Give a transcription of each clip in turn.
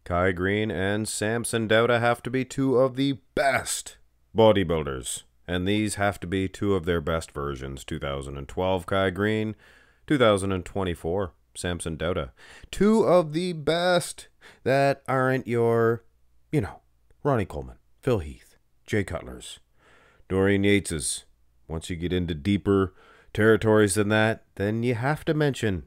Kai Greene and Samson Dauda have to be two of the best bodybuilders. And these have to be two of their best versions. 2012 Kai Greene, 2024 Samson Dauda. Two of the best that aren't your, Ronnie Coleman, Phil Heath, Jay Cutler's, Dorian Yates's. Once you get into deeper territories than that, then you have to mention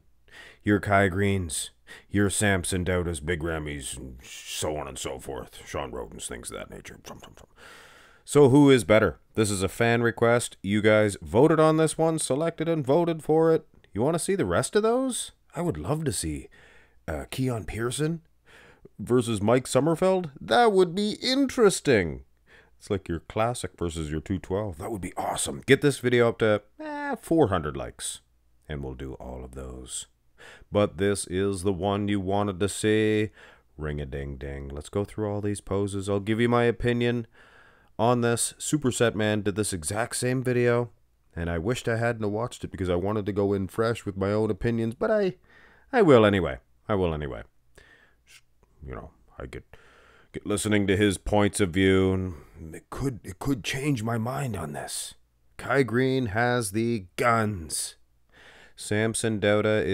your Kai Greenes, your Samson Dauda's, Big Remy's, and so on and so forth. Sean Roden's, things of that nature. So who is better? This is a fan request. You guys voted on this one, selected and voted for it. You want to see the rest of those? I would love to see Keon Pearson versus Mike Sommerfeld. That would be interesting. It's like your classic versus your 212. That would be awesome. Get this video up to 400 likes, and we'll do all of those. But this is the one you wanted to see. Ring-a-ding-ding. Let's go through all these poses. I'll give you my opinion on this. Superset Man did this exact same video, and I wished I hadn't watched it because I wanted to go in fresh with my own opinions, but I will anyway. I will anyway. I get listening to his points of view, and it could change my mind on this. Kai Greene has the guns. Samson Dauda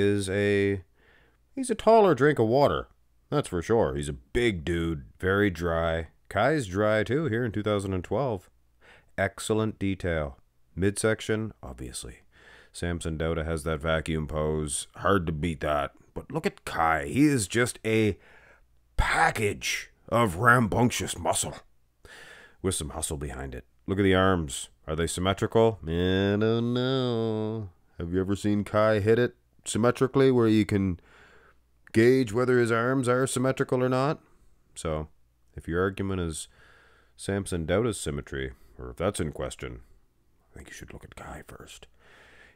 he's a taller drink of water. That's for sure. He's a big dude, very dry. Kai's dry too here in 2012. Excellent detail. Midsection, obviously. Samson Dauda has that vacuum pose. Hard to beat that. But look at Kai. He is just a package of rambunctious muscle with some hustle behind it. Look at the arms. Are they symmetrical? I don't know. Have you ever seen Kai hit it symmetrically where you can gauge whether his arms are symmetrical or not? So, if your argument is Samson Dauda's symmetry, or if that's in question, I think you should look at Kai first.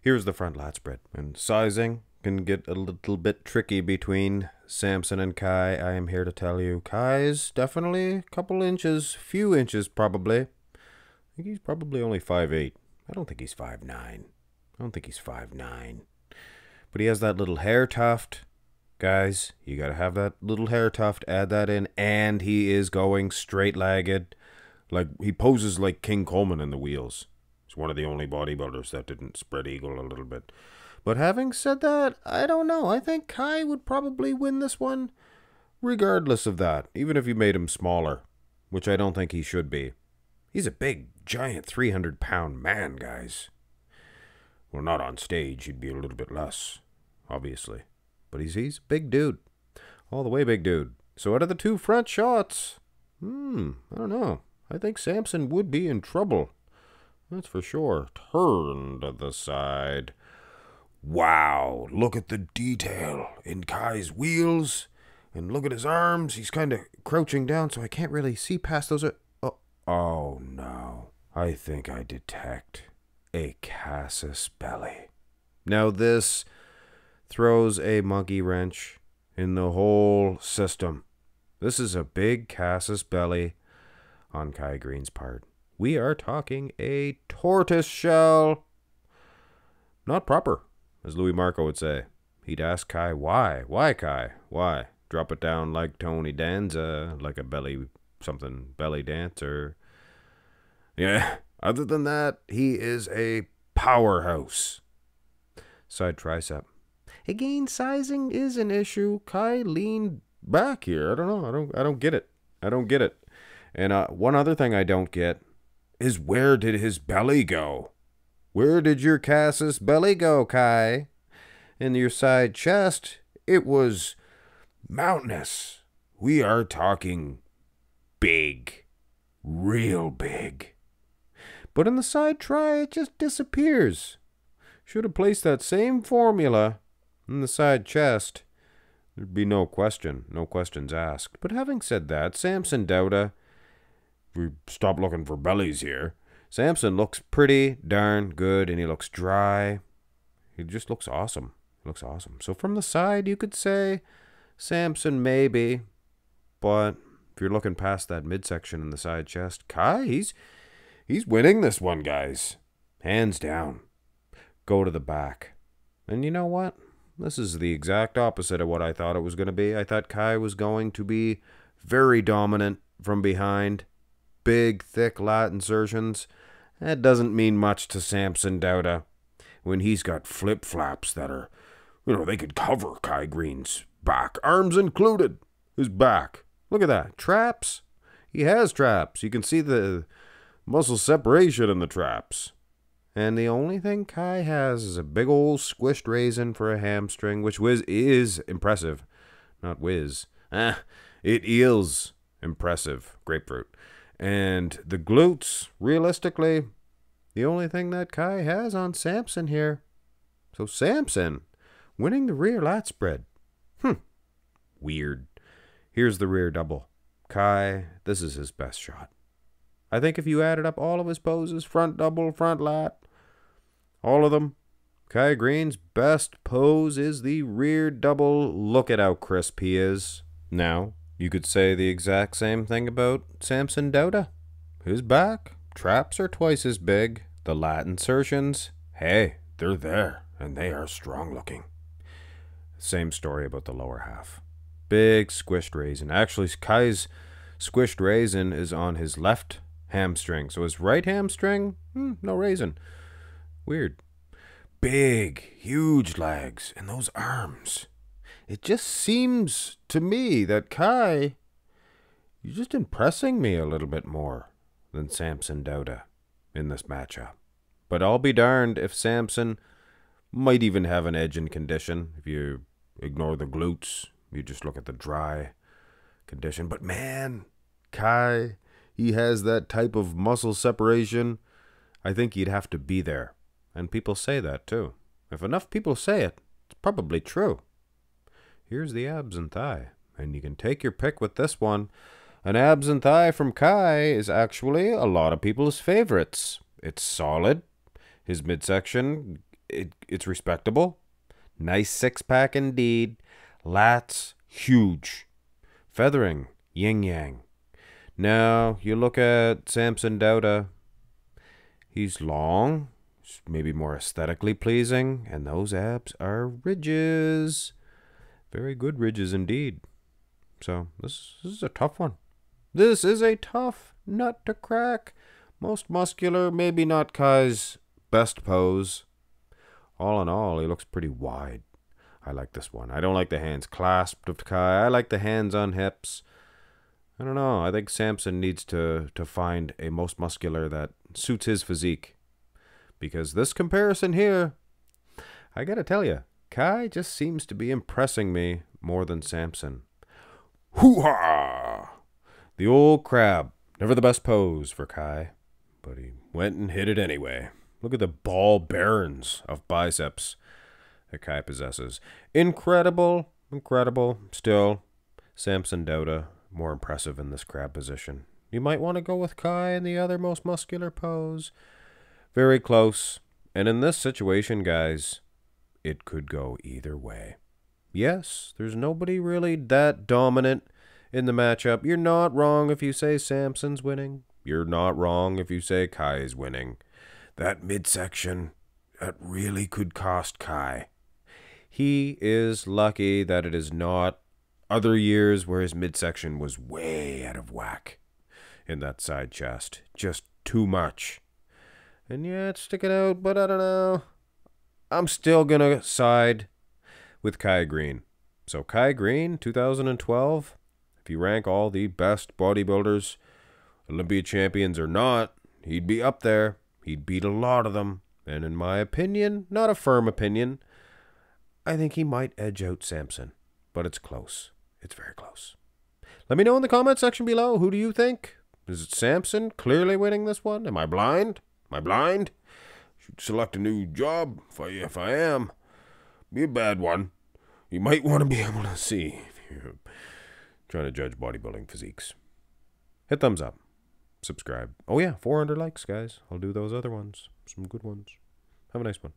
Here's the front lat spread. And sizing can get a little bit tricky between Samson and Kai. I am here to tell you, Kai's definitely a couple inches, few inches probably. I think he's probably only 5'8". I don't think he's 5'9". I don't think he's 5'9". But he has that little hair tuft. Guys, you got to have that little hair tuft, add that in, and he is going straight-legged. Like, he poses like King Coleman in the wheels. He's one of the only bodybuilders that didn't spread eagle a little bit. But having said that, I don't know. I think Kai would probably win this one regardless of that, even if you made him smaller, which I don't think he should be. He's a big, giant 300-pound man, guys. Well, not on stage. He'd be a little bit less, obviously. But he's a big dude. All the way big dude. So out of the two front shots, I don't know. I think Samson would be in trouble. That's for sure. Turn to the side. Wow. Look at the detail in Kai's wheels. And look at his arms. He's kind of crouching down, so I can't really see past those. Oh, no. I think I detect a Cassis belly. Now this throws a monkey wrench in the whole system. This is a big Cassis belly on Kai Greene's part. We are talking a tortoise shell. Not proper, as Louis Marco would say. He'd ask Kai, why? Why, Kai? Why? Drop it down like Tony Danza, like a belly dancer. Yeah, other than that, he is a powerhouse. Side tricep. Again, sizing is an issue. Kai leaned back here. I don't know. I don't get it. I don't get it. And one other thing I don't get is, where did his belly go? Where did your Cassis belly go, Kai? In your side chest, it was mountainous. We are talking big. Real big. But in the side try, it just disappears. Should have placed that same formula in the side chest. There'd be no question. No questions asked. But having said that, Samson Dauda, we stop looking for bellies here. Samson looks pretty darn good, and he looks dry. He just looks awesome. He looks awesome. So from the side, you could say Samson maybe. But if you're looking past that midsection in the side chest, Kai, he's winning this one, guys. Hands down. Go to the back. And you know what? This is the exact opposite of what I thought it was going to be. I thought Kai was going to be very dominant from behind, big, thick lat insertions. That doesn't mean much to Samson Dauda when he's got flip-flaps that are, they could cover Kai Greene's back, arms included, his back. Look at that. Traps. He has traps. You can see the muscle separation in the traps. And the only thing Kai has is a big old squished raisin for a hamstring, which is impressive. Not whiz. It is impressive. Grapefruit. And the glutes, realistically, the only thing that Kai has on Samson here. So Samson winning the rear lat spread. Weird. Here's the rear double. Kai, this is his best shot. I think if you added up all of his poses, front double, front lat, all of them, Kai Greene's best pose is the rear double. Look at how crisp he is. Now, you could say the exact same thing about Samson Dauda. His back, traps are twice as big. The lat insertions, hey, they're there, and they are strong looking. Same story about the lower half. Big squished raisin. Actually, Kai's squished raisin is on his left hamstring. So his right hamstring, no raisin. Weird. Big, huge legs and those arms. It just seems to me that Kai, you're just impressing me a little bit more than Samson Dauda in this matchup. But I'll be darned if Samson might even have an edge in condition. If you ignore the glutes, you just look at the dry condition. But man, Kai, he has that type of muscle separation. I think he'd have to be there. And people say that too. If enough people say it, it's probably true. Here's the abs and thigh. And you can take your pick with this one. An abs and thigh from Kai is actually a lot of people's favorites. It's solid. His midsection, it's respectable. Nice six-pack indeed. Lats, huge. Feathering, yin-yang. Now, you look at Samson Dauda. He's long, maybe more aesthetically pleasing, and those abs are ridges. Very good ridges indeed. So, this is a tough one. This is a tough nut to crack. Most muscular, maybe not Kai's best pose. All in all, he looks pretty wide. I like this one. I don't like the hands clasped of Kai. I like the hands on hips. I don't know. I think Samson needs to find a most muscular that suits his physique. Because this comparison here, I gotta tell you, Kai just seems to be impressing me more than Samson. Hoo-ha! The old crab. Never the best pose for Kai. But he went and hit it anyway. Look at the ball bearings of biceps that Kai possesses. Incredible. Still, Samson Dauda, more impressive in this crab position. You might want to go with Kai in the other most muscular pose. Very close. And in this situation, guys, it could go either way. Yes, there's nobody really that dominant in the matchup. You're not wrong if you say Samson's winning. You're not wrong if you say Kai is winning. That midsection, that really could cost Kai. He is lucky that it is not other years where his midsection was way out of whack in that side chest. Just too much. And yeah, it's sticking out, but I don't know. I'm still going to side with Kai Greene. So Kai Greene, 2012, if you rank all the best bodybuilders, Olympia champions or not, he'd be up there. He'd beat a lot of them. And in my opinion, not a firm opinion, I think he might edge out Samson. But it's close. It's very close. Let me know in the comment section below. Who do you think? Is it Samson clearly winning this one? Am I blind? Am I blind? Should select a new job. If I am, be a bad one. You might want to be able to see if you're trying to judge bodybuilding physiques. Hit thumbs up. Subscribe. Oh yeah, 400 likes, guys. I'll do those other ones. Some good ones. Have a nice one.